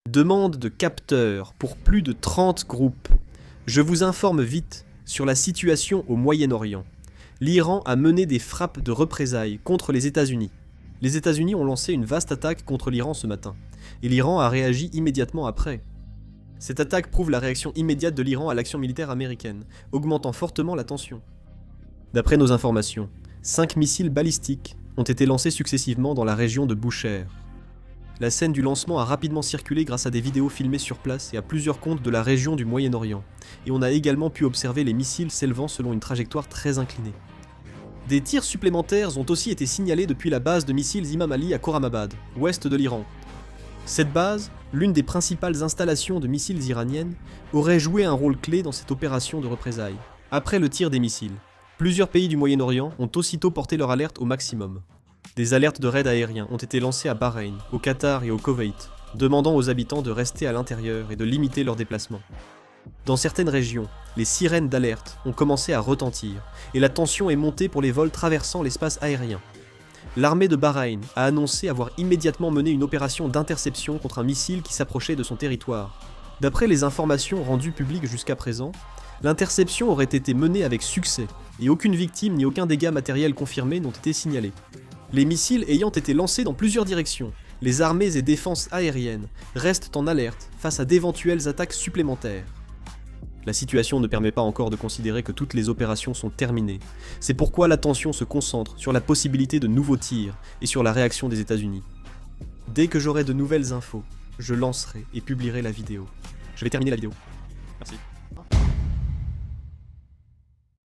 Demande de capteurs pour plus de 30 groupes. Je vous informe vite sur la situation au Moyen-Orient. L'Iran a mené des frappes de représailles contre les États-Unis. Les États-Unis ont lancé une vaste attaque contre l'Iran ce matin, et l'Iran a réagi immédiatement après. Cette attaque prouve la réaction immédiate de l'Iran à l'action militaire américaine, augmentant fortement la tension. D'après nos informations, 5 missiles balistiques ont été lancés successivement dans la région de Boucher. La scène du lancement a rapidement circulé grâce à des vidéos filmées sur place et à plusieurs comptes de la région du Moyen-Orient, et on a également pu observer les missiles s'élevant selon une trajectoire très inclinée. Des tirs supplémentaires ont aussi été signalés depuis la base de missiles Imam Ali à Khorramabad, ouest de l'Iran. Cette base, l'une des principales installations de missiles iraniennes, aurait joué un rôle clé dans cette opération de représailles. Après le tir des missiles, plusieurs pays du Moyen-Orient ont aussitôt porté leur alerte au maximum. Des alertes de raids aériens ont été lancées à Bahreïn, au Qatar et au Koweït, demandant aux habitants de rester à l'intérieur et de limiter leurs déplacements. Dans certaines régions, les sirènes d'alerte ont commencé à retentir, et la tension est montée pour les vols traversant l'espace aérien. L'armée de Bahreïn a annoncé avoir immédiatement mené une opération d'interception contre un missile qui s'approchait de son territoire. D'après les informations rendues publiques jusqu'à présent, l'interception aurait été menée avec succès, et aucune victime ni aucun dégât matériel confirmé n'ont été signalés. Les missiles ayant été lancés dans plusieurs directions, les armées et défenses aériennes restent en alerte face à d'éventuelles attaques supplémentaires. La situation ne permet pas encore de considérer que toutes les opérations sont terminées. C'est pourquoi l'attention se concentre sur la possibilité de nouveaux tirs et sur la réaction des États-Unis. Dès que j'aurai de nouvelles infos, je lancerai et publierai la vidéo. Je vais terminer la vidéo. Merci.